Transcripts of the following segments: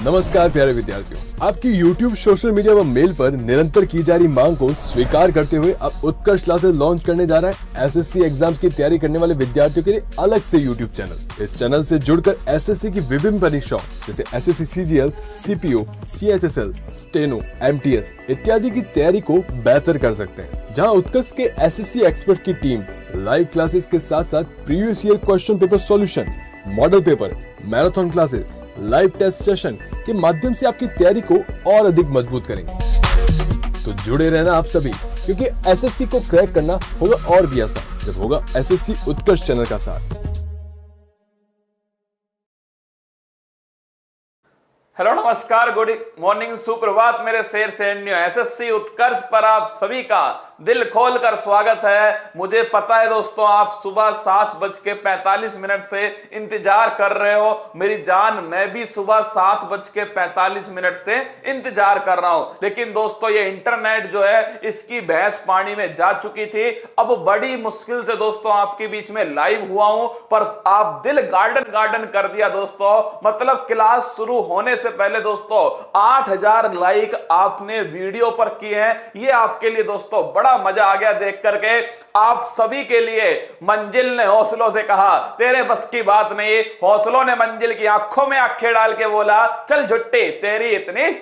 नमस्कार प्यारे विद्यार्थियों, आपकी YouTube, सोशल मीडिया व मेल पर निरंतर की जा रही मांग को स्वीकार करते हुए अब उत्कर्ष क्लासेस लॉन्च करने जा रहा है एसएससी एग्जाम्स की तैयारी करने वाले विद्यार्थियों के लिए अलग से YouTube चैनल। इस चैनल से जुड़कर एसएससी की विभिन्न परीक्षाओं जैसे SSC CGL, CPO, CHSL, steno, MTS इत्यादि की तैयारी को बेहतर कर सकते हैं, जहाँ उत्कर्ष के एसएससी एक्सपर्ट की टीम लाइव क्लासेस के साथ साथ previous year question paper solution, model paper, marathon classes, live test session के माध्यम से आपकी तैयारी को और अधिक मजबूत करेंगे। तो जुड़े रहना आप सभी, क्योंकि एसएससी को क्रैक करना होगा और भी आसान जब होगा एसएससी उत्कर्ष चैनल का साथ। हेलो नमस्कार, गुड मॉर्निंग, सुप्रभात मेरे शेर सैन्य। एसएससी उत्कर्ष पर आप सभी का दिल खोलकर स्वागत है। मुझे पता है दोस्तों, आप सुबह 7:45 से इंतजार कर रहे हो। मेरी जान, मैं भी सुबह 7:45 से इंतजार कर रहा हूं। लेकिन दोस्तों, ये इंटरनेट जो है इसकी भैंस पानी में जा चुकी थी। अब बड़ी मुश्किल से दोस्तों आपके बीच में लाइव हुआ हूं, पर आप दिल गार्डन कर दिया दोस्तों। मतलब क्लास शुरू होने से पहले दोस्तों 8000 लाइक आपने वीडियो पर किए हैं। ये आपके लिए दोस्तों बड़ा मजा आ गया देख करके। आप सभी के लिए मंजिल ने हौसलों से कहा तेरे बस की बात नहीं। हौसलों ने मंजिल की आंखों में आंखें डाल के बोला चल झुट्टी, तेरी इतनी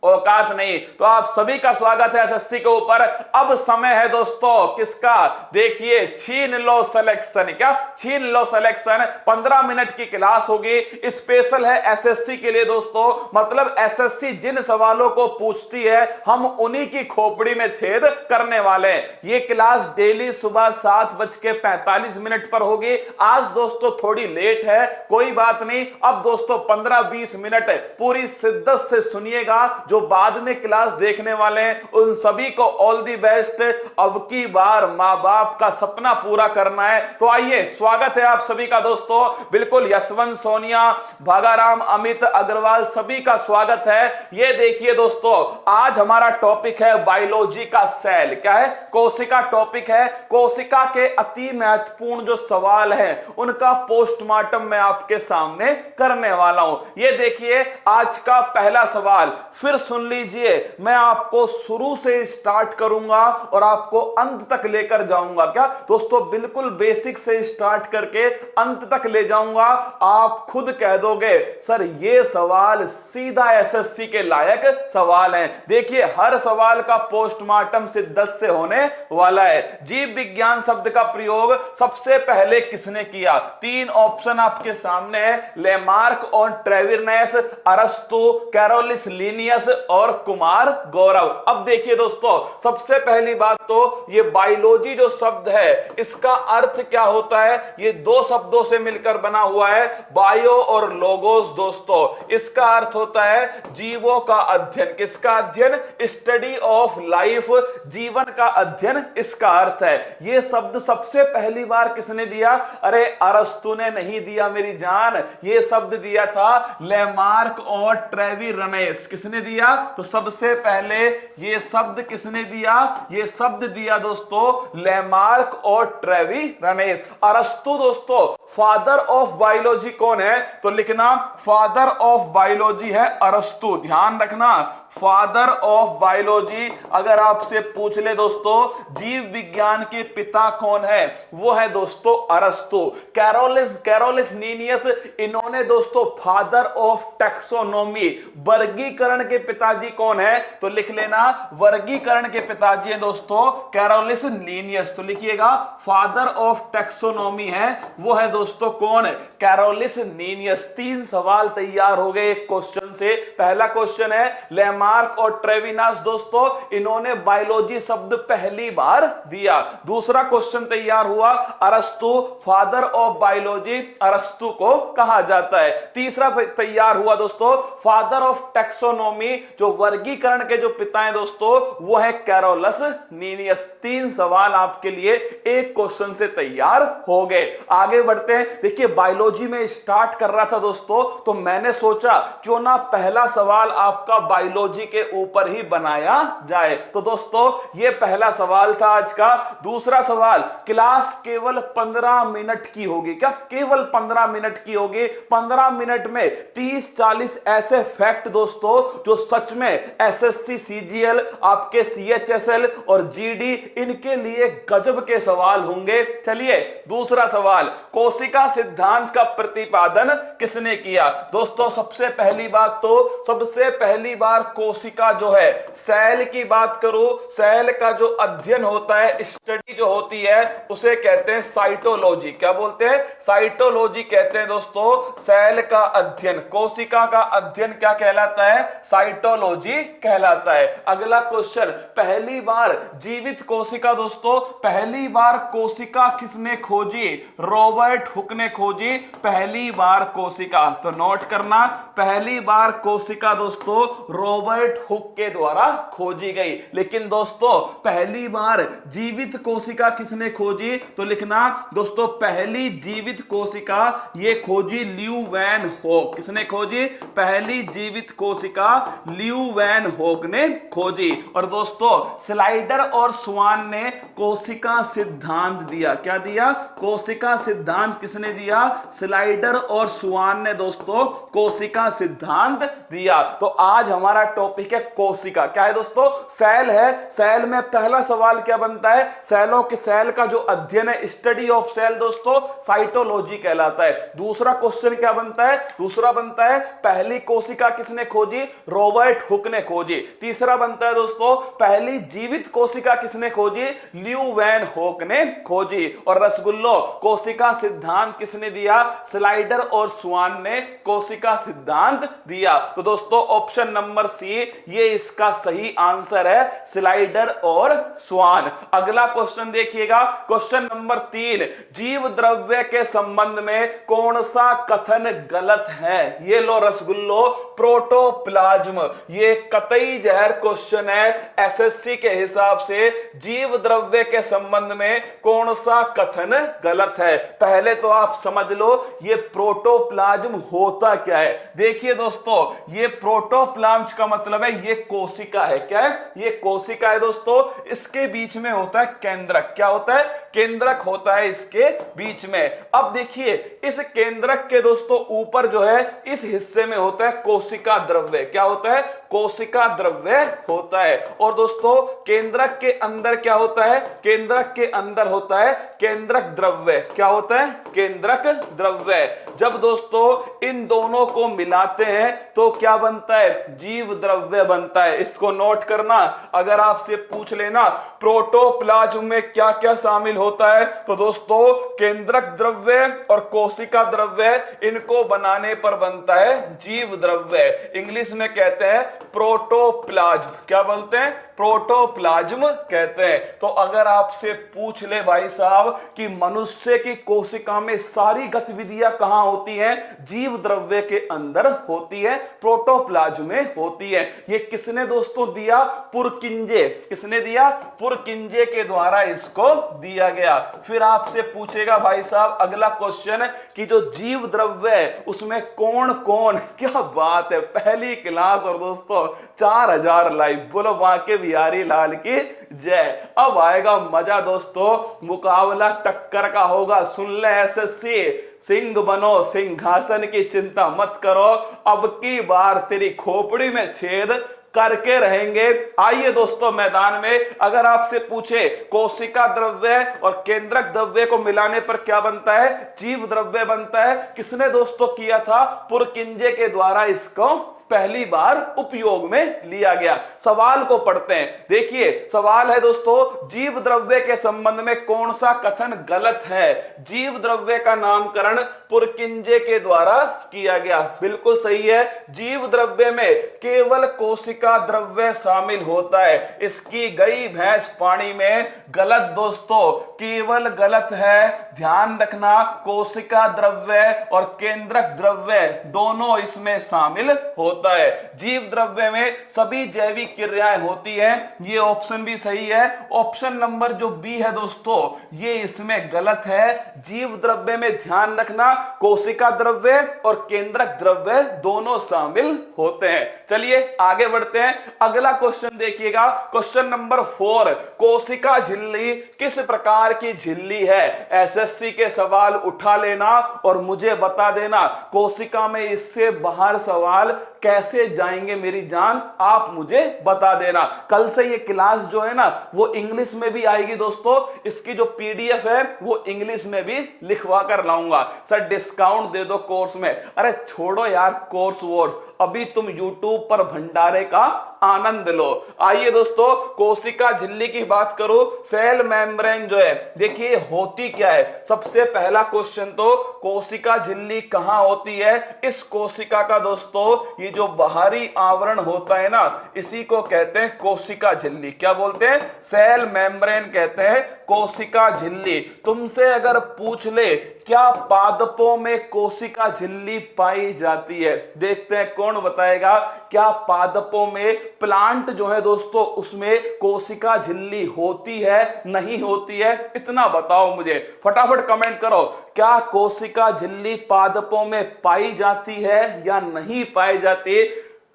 औकात नहीं। तो आप सभी का स्वागत है एसएससी के ऊपर। अब समय है दोस्तों किसका, देखिए, छीन लो सिलेक्शन। क्या छीन लो सिलेक्शन? 15 मिनट की क्लास होगी, स्पेशल है एसएससी के लिए दोस्तों। मतलब एसएससी जिन सवालों को पूछती है हम उन्हीं की खोपड़ी में छेद करने वाले हैं। ये क्लास डेली सुबह 7:45 पर होगी। आज दोस्तों थोड़ी लेट है, कोई बात नहीं। अब दोस्तों 15-20 मिनट पूरी शिद्दत से सुनिएगा। जो बाद में क्लास देखने वाले हैं उन सभी को ऑल दी बेस्ट। अब की बार मां बाप का सपना पूरा करना है। तो आइए, स्वागत है आप सभी का दोस्तों। बिल्कुल, यशवंत, सोनिया, भागाराम, अमित अग्रवाल, सभी का स्वागत है। ये देखिए दोस्तों, आज हमारा टॉपिक है बायोलॉजी का सेल। क्या है? कोशिका टॉपिक है। कोशिका के अति महत्वपूर्ण जो सवाल है उनका पोस्टमार्टम मैं आपके सामने करने वाला हूं। ये देखिए, आज का पहला सवाल फिर सुन लीजिए। मैं आपको शुरू से स्टार्ट करूंगा और आपको अंत तक लेकर जाऊंगा। क्या दोस्तों? बिल्कुल बेसिक से स्टार्ट करके अंत तक ले जाऊंगा। आप खुद कह दोगे सर ये सवाल सीधा एसएससी के लायक सवाल है। देखिए, हर सवाल का पोस्टमार्टम शिद्दत से होने वाला है। जीव विज्ञान शब्द का प्रयोग सबसे पहले किसने किया? 3 ऑप्शन आपके सामने है, लेमार्क और ट्रेविरनेस, अरस्तु, कैरोलिस लीनियस और कुमार गौरव। अब देखिए दोस्तों, सबसे पहली बात तो ये बायोलॉजी जो शब्द है इसका अर्थ क्या होता है? ये 2 शब्दों से मिलकर बना हुआ है, बायो और लोगोस दोस्तों। इसका अर्थ होता है जीवों का अध्ययन। किसका अध्ययन? स्टडी ऑफ लाइफ, जीवन का अध्ययन, इसका अर्थ है। ये शब्द सबसे पहली बार किसने दिया? अरे अरस्तु ने नहीं दिया मेरी जान, ये शब्द दिया था लेमार्क और ट्रेविरनेस। किसने दिया? तो सबसे पहले ये शब्द किसने दिया? ये शब्द दिया दोस्तों लेमार्क और ट्रेविरनेस। अरस्तु दोस्तों फादर ऑफ बायोलॉजी कौन है? तो लिखना फादर ऑफ बायोलॉजी है अरस्तु। ध्यान रखना, फादर ऑफ बायोलॉजी। अगर आपसे पूछ ले दोस्तों जीव विज्ञान के पिता कौन है, वो है दोस्तों अरस्तु। कैरोलिस लीनियस, इन्होंने दोस्तों फादर ऑफ टैक्सोनॉमी, वर्गीकरण के पिताजी कौन है? तो लिख लेना, वर्गीकरण के पिताजी हैं दोस्तों कैरोलिस लीनियस। तो लिखिएगा फादर ऑफ टैक्सोनॉमी है, वो है दोस्तों कौन? कैरोलिस लीनियस। 3 सवाल तैयार हो गए एक क्वेश्चन से। पहला क्वेश्चन है लेमार्क और ट्रेविरनेस दोस्तों, इन्होंने बायोलॉजी शब्द पहली बार दिया। दूसरा क्वेश्चन तैयार हुआ, अरस्तु फादर ऑफ बायोलॉजी, अरस्तु को कहा जाता है। तीसरा तैयार हुआ दोस्तों फादर ऑफ टैक्सोनॉमी, जो वर्गीकरण के जो पिता हैं दोस्तों वो है कैरोलिस लीनियस। 3 सवाल आपके लिए एक क्वेश्चन से तैयार हो गए। आगे बढ़ते हैं। देखिए, बायोलॉजी में स्टार्ट कर रहा था दोस्तों, तो मैंने सोचा क्यों ना पहला सवाल आपका बायोलॉजी के ऊपर ही बनाया जाए। तो दोस्तों ये पहला सवाल था आज का। दूसरा सवाल, क्लास केवल 15 मिनट की होगी। क्या केवल 15 मिनट की होगी? 15 मिनट में 30-40 ऐसे फैक्ट दोस्तों जो सच में एसएससी, सीजीएल, आपके सीएचएसएल और जीडी, इनके लिए गजब के सवाल होंगे। चलिए दूसरा सवाल, कोशिका सिद्धांत का प्रतिपादन किसने किया? दोस्तों सबसे पहली बात तो सबसे पहली बार कोशिका जो है, सेल की बात करूं, सेल का जो अध्ययन होता है, स्टडी जो होती है, उसे कहते हैं साइटोलॉजी। क्या बोलते हैं? साइटोलॉजी कहते हैं दोस्तों सेल का अध्ययन। कोशिका का अध्ययन क्या कहलाता है? साइटोलॉजी कहलाता है। अगला क्वेश्चन, पहली बार जीवित कोशिका दोस्तों, पहली बार कोशिका किसने खोजी? रॉबर्ट हुक ने खोजी पहली बार कोशिका। तो नोट करना, पहली बार कोशिका दोस्तों रॉबर्ट हुक के द्वारा खोजी गई। लेकिन दोस्तों पहली बार जीवित कोशिका किसने खोजी? तो लिखना दोस्तों, पहली जीवित कोशिका ये खोजी ल्यू वैन होक। किसने खोजी? पहली जीवित कोशिका ल्यू वैन होक ने खोजी। और दोस्तों स्लाइडर और स्वान ने कोशिका सिद्धांत दिया। क्या दिया? कोशिका सिद्धांत किसने दिया? स्लाइडर और स्वान ने दोस्तों कोशिका सिद्धांत दिया। तो आज हमारा टॉपिक है कोशिका। क्या है दोस्तों? सेल है। सेल में पहला सवाल क्या बनता है? सेलों के, सेल का जो अध्ययन है, स्टडी ऑफ सेल दोस्तों साइटोलॉजी कहलाता है। दूसरा क्वेश्चन क्या बनता है? दूसरा बनता है पहली कोशिका किसने खोजी? रॉबर्ट हुक ने खोजी। तीसरा बनता है दोस्तों पहली जीवित कोशिका किसने खोजी? ल्यू वैन होक ने खोजी। और रसगुल्लो, कोशिका सिद्धांत किसने दिया? स्लाइडर और स्वान ने कोशिका सिद्धांत दिया। तो दोस्तों ऑप्शन नंबर सी ये इसका सही आंसर है, स्लाइडर और स्वान। अगला क्वेश्चन देखिएगा, क्वेश्चन नंबर 3, जीव द्रव्य के संबंध में कौन सा कथन गलत है? ये लो रसगुल्लो, प्रोटोप्लाज्म। ये कतई जहर क्वेश्चन है एसएससी के हिसाब से। जीव द्रव्य के संबंध में कौन सा कथन गलत है? पहले तो आप समझ लो ये प्रोटोप्लाज्म होता क्या है। देखिए दोस्तों ये प्रोटोप्लाज्म का मतलब है ये कोशिका है। क्या है? ये कोशिका है दोस्तों। इसके बीच में होता है केंद्रक। क्या होता है? केंद्रक होता है इसके बीच में। अब देखिए इस केंद्रक के दोस्तों ऊपर जो है इस हिस्से में होता है कोशिका द्रव्य। क्या होता है? कोशिका द्रव्य होता है। और दोस्तों केंद्रक के अंदर क्या होता है? केंद्रक के अंदर होता है केंद्रक द्रव्य। क्या होता है? केंद्रक द्रव्य। जब दोस्तों इन दोनों को मिलाते हैं तो क्या बनता है? जीव द्रव्य बनता है। इसको नोट करना, अगर आपसे पूछ लेना प्रोटोप्लाज्म में क्या क्या शामिल होता है, तो दोस्तों केंद्रक द्रव्य और कोशिका द्रव्य, इनको बनाने पर बनता है जीव द्रव्य। इंग्लिश में कहते हैं प्रोटोप्लाज्म। क्या बोलते हैं? प्रोटोप्लाज्म कहते हैं। तो अगर आपसे पूछ ले भाई साहब कि मनुष्य की कोशिका में सारी गतिविधियां कहां होती हैं? जीव द्रव्य के अंदर होती है, प्रोटोप्लाज्म में होती है। ये किसने दोस्तों दिया? पुरकिंजे। किसने दिया? पुरकिंजे के द्वारा इसको दिया गया। फिर आपसे पूछेगा भाई साहब अगला क्वेश्चन कि जो जीव द्रव्य है उसमें कौन कौन, क्या बात है, पहली क्लास और दोस्तों 4000 लाइव। बोलो बांके बिहारी लाल की जय। अब आएगा मजा दोस्तों, मुकाबला टक्कर का होगा। सुन ले एसएससी, सिंह बनो, सिंहासन की चिंता मत करो, अब की बार तेरी खोपड़ी में छेद करके रहेंगे। आइए दोस्तों मैदान में। अगर आपसे पूछे कोशिका द्रव्य और केंद्रक द्रव्य को मिलाने पर क्या बनता है? जीव द्रव्य बनता है। किसने दोस्तों किया था? पुरकिंजे के द्वारा इसको पहली बार उपयोग में लिया गया। सवाल को पढ़ते हैं। देखिए सवाल है दोस्तों, जीव द्रव्य के संबंध में कौन सा कथन गलत है? जीव द्रव्य का नामकरण पुरकिंजे के द्वारा किया गया। बिल्कुल सही है। जीव द्रव्य में केवल कोशिका द्रव्य शामिल होता है। इसकी गई भैंस पानी में, गलत दोस्तों, केवल गलत है। ध्यान रखना, कोशिका द्रव्य और केंद्रक द्रव्य दोनों इसमें शामिल होते होता है। जीव द्रव्य में सभी जैविक क्रियाएं होती हैं, ये ऑप्शन भी सही है। ऑप्शन नंबर जो बी है दोस्तों, ये इसमें गलत है। जीव द्रव्य में ध्यान रखना कोशिका द्रव्य और केंद्रक द्रव्य दोनों शामिल होते हैं। चलिए आगे बढ़ते हैं। अगला क्वेश्चन देखिएगा, क्वेश्चन नंबर 4, कोशिका झिल्ली किस प्रकार की झिल्ली है? एसएससी के सवाल उठा लेना और मुझे बता देना कोशिका में इससे बाहर सवाल कैसे जाएंगे मेरी जान, आप मुझे बता देना। कल से ये क्लास जो है ना वो इंग्लिश में भी आएगी दोस्तों, इसकी जो पीडीएफ है वो इंग्लिश में भी लिखवा कर लाऊंगा। सर डिस्काउंट दे दो कोर्स में। अरे छोड़ो यार कोर्स वोर्स, अभी तुम YouTube पर भंडारे का आनंद लो। आइए दोस्तों, कोशिका झिल्ली की बात करूं, सेल मेम्ब्रेन जो है देखिए होती क्या है। सबसे पहला क्वेश्चन तो कोशिका झिल्ली कहां होती है? इस कोशिका का दोस्तों ये जो बाहरी आवरण होता है ना, इसी को कहते हैं कोशिका झिल्ली। क्या बोलते हैं? सेल मेम्ब्रेन कहते हैं कोशिका झिल्ली। तुमसे अगर पूछ ले क्या पादपों में कोशिका झिल्ली पाई जाती है, देखते हैं कौन बताएगा। क्या पादपों में, प्लांट जो है दोस्तों उसमें कोशिका झिल्ली होती है, नहीं होती है? इतना बताओ मुझे, फटाफट कमेंट करो। क्या कोशिका झिल्ली पादपों में पाई जाती है या नहीं पाई जाती?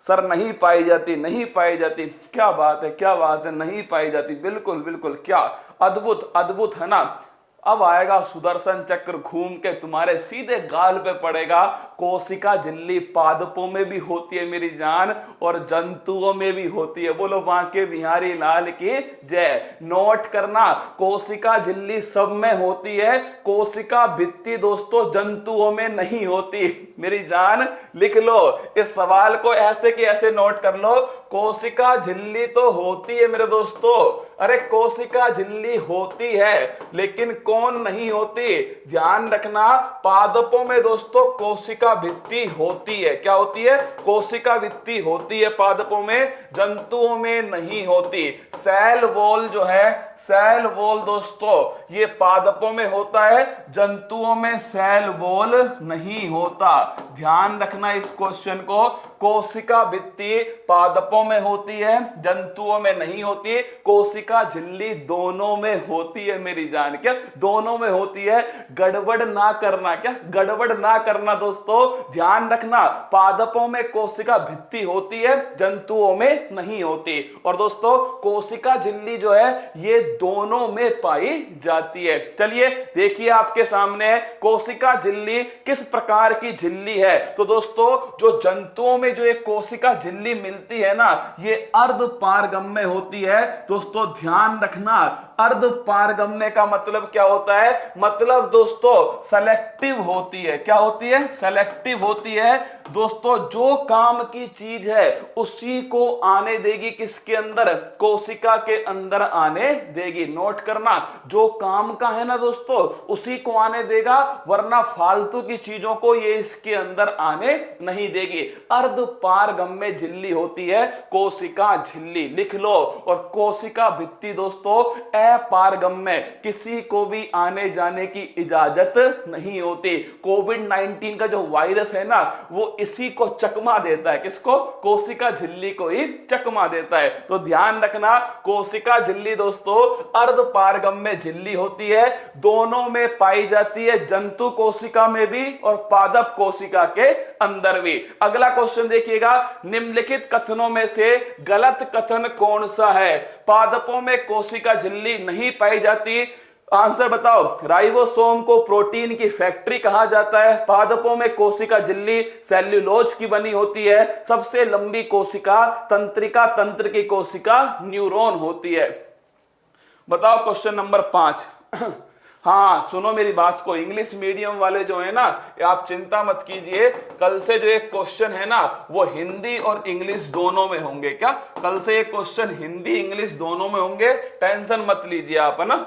सर नहीं पाई जाती, नहीं पाई जाती। क्या बात है, क्या बात है, नहीं पाई जाती। बिल्कुल बिल्कुल, क्या अद्भुत, अद्भुत है ना। अब आएगा सुदर्शन चक्र घूम के तुम्हारे सीधे गाल पे पड़ेगा। कोशिका झिल्ली पादपों में भी होती है मेरी जान, और जंतुओं में भी होती है। बोलो बांके बिहारी लाल की जय। नोट करना, कोशिका झिल्ली सब में होती है, कोशिका भित्ति दोस्तों जंतुओं में नहीं होती मेरी जान। लिख लो इस सवाल को, ऐसे के ऐसे नोट कर लो। कोशिका झिल्ली तो होती है मेरे दोस्तों, अरे कोशिका झिल्ली होती है, लेकिन कौन नहीं होती? ध्यान रखना, पादपों में दोस्तों कोशिका भित्ति होती है। क्या होती है? कोशिका भित्ति होती है पादपों में, जंतुओं में नहीं होती। सेल वॉल जो है, सेल वॉल दोस्तों ये पादपों में होता है, जंतुओं में सेल वॉल नहीं होता। ध्यान रखना इस क्वेश्चन को। कोशिका भित्ति पादपों में होती है, जंतुओं में नहीं होती। कोशिका झिल्ली दोनों में होती है मेरी जान। क्या दोनों में होती है? गड़बड़ ना करना, क्या गड़बड़ ना करना दोस्तों। ध्यान रखना, पादपों में कोशिका भित्ति होती है, जंतुओं में नहीं होती। और दोस्तों कोशिका झिल्ली जो है ये दोनों में पाई जाती है। चलिए देखिए आपके सामने कोशिका झिल्ली किस प्रकार की झिल्ली है। तो दोस्तों जो जंतुओं में जो एक कोशिका झिल्ली मिलती है ना, ये अर्धपारगम्य होती है। दोस्तों ध्यान रखना, अर्धपारगम्य का मतलब क्या होता है? मतलब दोस्तों सेलेक्टिव होती है। क्या होती है? सेलेक्टिव होती है दोस्तों। जो काम की चीज है उसी को आने देगी किसके अंदर? कोशिका के अंदर आने देगी। नोट करना, जो काम का है ना दोस्तों उसी को आने देगा, वरना फालतू की चीजों को ये इसके अंदर आने नहीं देगी। अर्धपारगम्य झिल्ली होती है कोशिका झिल्ली, लिख लो। और कोशिका भित्ति दोस्तों अपारगम्य, किसी को भी आने जाने की इजाजत नहीं होती। कोविड-19 का जो वायरस है ना वो इसी को चकमा देता है। किसको? कोशिका झिल्ली को ही चकमा देता है। तो ध्यान रखना, कोशिका झिल्ली दोस्तों अर्धपारगम्य झिल्ली होती है, दोनों में पाई जाती है, जंतु कोशिका में भी और पादप कोशिका के अंदर भी। अगला क्वेश्चन देखिएगा, निम्नलिखित कथनों में से गलत कथन कौन सा है? पादपों में कोशिका झिल्ली नहीं पाई जाती। आंसर बताओ। राइबोसोम को प्रोटीन की फैक्ट्री कहा जाता है। पादपों में कोशिका झिल्ली सेल्यूलोज की बनी होती है। सबसे लंबी कोशिका तंत्रिका तंत्र की कोशिका न्यूरॉन होती है। बताओ क्वेश्चन नंबर 5। हाँ सुनो मेरी बात को, इंग्लिश मीडियम वाले जो है ना आप चिंता मत कीजिए, कल से जो एक क्वेश्चन है ना वो हिंदी और इंग्लिश दोनों में होंगे। क्या कल से एक क्वेश्चन हिंदी इंग्लिश दोनों में होंगे, टेंशन मत लीजिए आप, है ना?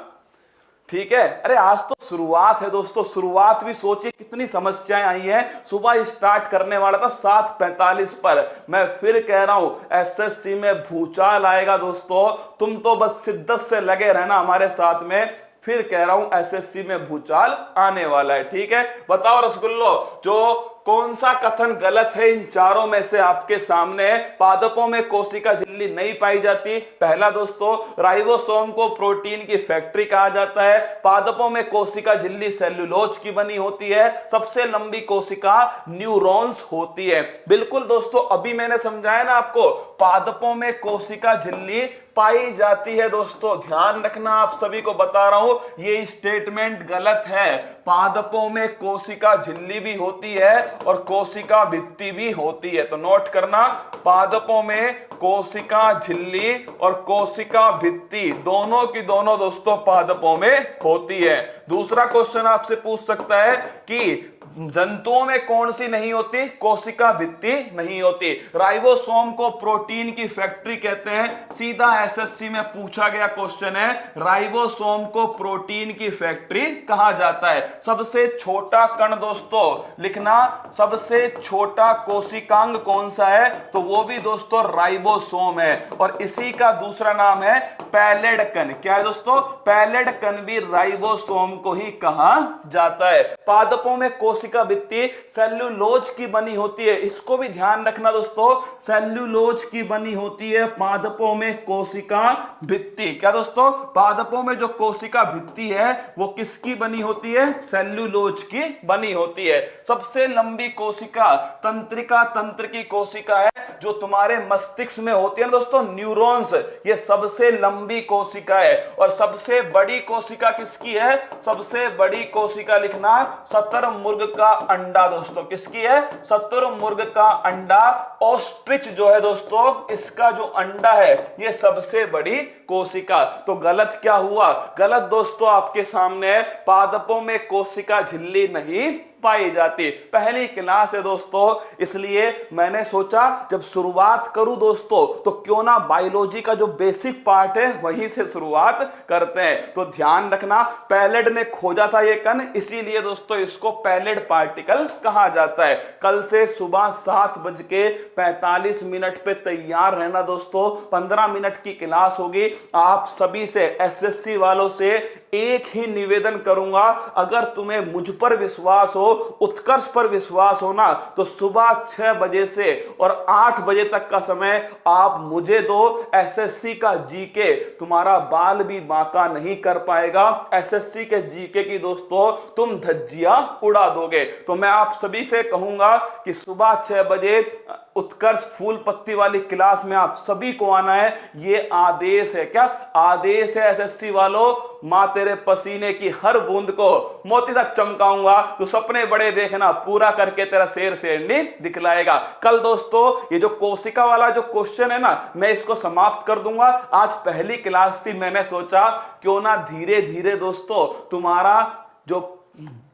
ठीक है। अरे आज तो शुरुआत है दोस्तों, शुरुआत भी सोचिए कितनी समस्याएं आई हैं। सुबह स्टार्ट करने वाला था 7:45 पर, मैं फिर कह रहा हूं एसएससी में भूचाल आएगा दोस्तों। तुम तो बस शिद्दत से लगे रहना हमारे साथ में। फिर कह रहा हूं एसएससी में भूचाल आने वाला है। ठीक है, बताओ रसगुल्लो, जो कौन सा कथन गलत है इन चारों में से आपके सामने? पादपों में कोशिका झिल्ली नहीं पाई जाती। पहला दोस्तों, राइबोसोम को प्रोटीन की फैक्ट्री कहा जाता है। पादपों में कोशिका झिल्ली सेल्यूलोज की बनी होती है। सबसे लंबी कोशिका न्यूरॉन्स होती है। बिल्कुल दोस्तों, अभी मैंने समझाया ना आपको, पादपों में कोशिका झिल्ली पाई जाती है। दोस्तों ध्यान रखना, आप सभी को बता रहा हूं, ये स्टेटमेंट गलत है। पादपों में कोशिका झिल्ली भी होती है और कोशिका भित्ति भी होती है। तो नोट करना, पादपों में कोशिका झिल्ली और कोशिका भित्ति दोनों की दोनों दोस्तों पादपों में होती है। दूसरा क्वेश्चन आपसे पूछ सकता है कि जंतुओं में कौन सी नहीं होती? कोशिका भित्ति नहीं होती। राइबोसोम को प्रोटीन की फैक्ट्री कहते हैं। सीधा एसएससी में पूछा गया क्वेश्चन है, राइबोसोम को प्रोटीन की फैक्ट्री कहा जाता है। सबसे छोटा कण दोस्तों लिखना, सबसे छोटा कोशिकांग कौन सा है? तो वो भी दोस्तों राइबोसोम है। और इसी का दूसरा नाम है पैलेड कण। क्या है दोस्तों? पैलेड कण भी राइबोसोम को ही कहा जाता है। पादपों में कोशिका भित्ति सेल्यूलोज की बनी होती है। इसको भी ध्यान रखना दोस्तों, सेल्यूलोज की बनी होती है पादपों में कोशिका भित्ति। क्या दोस्तों? पादपों में जो कोशिका भित्ति है वो किसकी बनी होती है? सेल्यूलोज की बनी होती है। सबसे लंबी कोशिका तंत्रिका तंत्र की कोशिका है, जो तुम्हारे मस्तिष्क में होती है दोस्तों, न्यूरॉन्स। ये सबसे लंबी कोशिका है। और सबसे बड़ी कोशिका किसकी है? सबसे बड़ी कोशिका लिखना, शुतुरमुर्ग का अंडा दोस्तों। किसकी है? शुतुरमुर्ग का अंडा। ऑस्ट्रिच जो है दोस्तों, इसका जो अंडा है ये सबसे बड़ी कोशिका। तो गलत क्या हुआ? गलत दोस्तों आपके सामने है, पादपों में कोशिका झिल्ली नहीं पाई जाती। पहली क्लास है दोस्तों, इसलिए मैंने सोचा जब शुरुआत करूं दोस्तों तो क्यों ना बायोलॉजी का जो बेसिक पार्ट है वहीं से शुरुआत करते हैं। तो ध्यान रखना, पैलेड ने खोजा था ये कण, इसीलिए दोस्तों इसको पैलेड पार्टिकल कहा जाता है। कल से सुबह 7:45 पे तैयार रहना दोस्तों। 15 मिनट की क्लास होगी। आप सभी से, एसएससी वालों से एक ही निवेदन करूंगा, अगर तुम्हें मुझ पर विश्वास हो, उत्कर्ष पर विश्वास हो ना, तो सुबह 6 बजे से और 8 बजे तक का समय आप मुझे दो। एसएससी का जीके तुम्हारा बाल भी बांका नहीं कर पाएगा। एसएससी के जीके की दोस्तों तुम धज्जियां उड़ा दोगे। तो मैं आप सभी से कहूंगा कि सुबह 6 बजे उत्कर्ष फूल पत्ती वाली क्लास में आप सभी को आना है। ये आदेश है। क्या आदेश है एसएससी वालों? मां तेरे पसीने की हर बूंद को मोती सा चमकाऊंगा, तो सपने बड़े देखना, पूरा करके तेरा शेर शेरनी दिखलाएगा। कल दोस्तों ये जो कोशिका वाला जो क्वेश्चन है ना, मैं इसको समाप्त कर दूंगा। आज पहली क्लास थी, मैंने सोचा क्यों ना धीरे धीरे दोस्तों तुम्हारा जो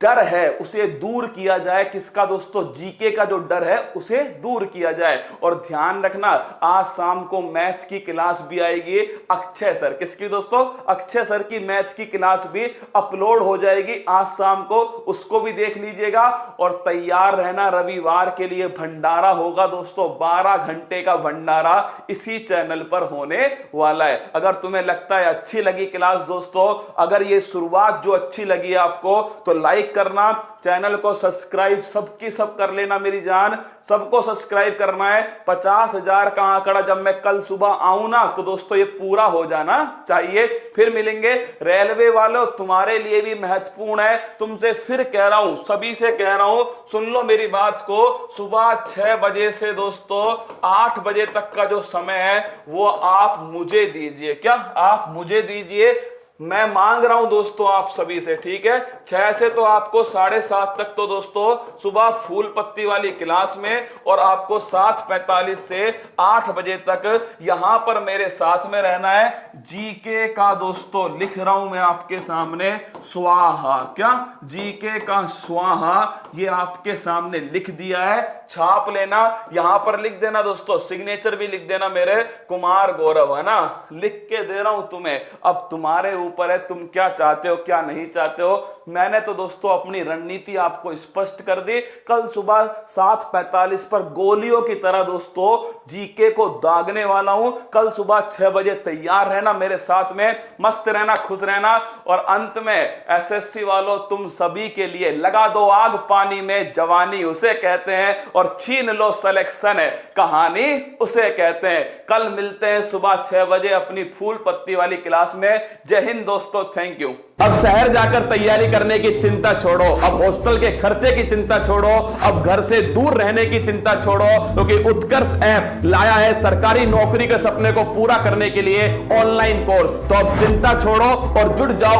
डर है उसे दूर किया जाए। किसका दोस्तों? जीके का जो डर है उसे दूर किया जाए। और ध्यान रखना, आज शाम को मैथ की क्लास भी आएगी अक्षय सर। किसकी दोस्तों? अक्षय सर की मैथ की क्लास भी अपलोड हो जाएगी आज शाम को, उसको भी देख लीजिएगा। और तैयार रहना, रविवार के लिए भंडारा होगा दोस्तों। 12 घंटे का भंडारा इसी चैनल पर होने वाला है। अगर तुम्हें लगता है अच्छी लगी क्लास दोस्तों, अगर ये शुरुआत जो अच्छी लगी आपको, तो लाइक करना, चैनल को सब्सक्राइब सबकी सब कर लेना। मेरी जान, सबको सब्सक्राइब करना है। 50,000 का आंकड़ा जब मैं कल सुबह आऊं ना, तो दोस्तों ये पूरा हो जाना चाहिए। फिर मिलेंगे। रेलवे वालों, तुम्हारे लिए भी महत्वपूर्ण है। तुमसे फिर कह रहा हूं, सभी से कह रहा हूं, सुन लो मेरी बात को। सुबह 6 बजे से दोस्तों 8 बजे तक का जो समय है वो आप मुझे दीजिए। क्या आप मुझे दीजिए? मैं मांग रहा हूं दोस्तों आप सभी से, ठीक है। 6 से तो आपको 7:30 तक तो दोस्तों सुबह फूल पत्ती वाली क्लास में, और आपको 7:45 से 8 बजे तक यहां पर मेरे साथ में रहना है। जीके का दोस्तों लिख रहा हूं मैं आपके सामने स्वाहा। क्या? जीके का स्वाहा ये आपके सामने लिख दिया है, छाप लेना। यहां पर लिख देना दोस्तों, सिग्नेचर भी लिख देना मेरे, कुमार गौरव, है ना, लिख के दे रहा हूं तुम्हें। अब तुम्हारे ऊपर है, तुम क्या चाहते हो क्या नहीं चाहते हो। मैंने तो दोस्तों अपनी रणनीति आपको स्पष्ट कर दी। कल सुबह 7:45 पर गोलियों की तरह दोस्तों जीके को दागने वाला हूं। कल सुबह 6 बजे तैयार रहना मेरे साथ में, मस्त रहना, खुश रहना। और अंत में एसएससी वालों, तुम सभी के लिए लगा दो आग पानी में, जवानी उसे कहते हैं और छीन लो सिलेक्शन है, कहानी उसे कहते हैं। कल मिलते हैं सुबह 6 बजे अपनी फूल पत्ती वाली क्लास में। जय हिंद दोस्तों, थैंक यू। अब शहर जाकर तैयारी करने की चिंता छोड़ो, अब हॉस्टल के खर्चे की चिंता छोड़ो, अब घर से दूर रहने की चिंता छोड़ो, क्योंकि उत्कर्ष ऐप लाया है सरकारी नौकरी के सपने को पूरा करने के लिए ऑनलाइन कोर्स। तो अब चिंता छोड़ो और जुड़ जाओ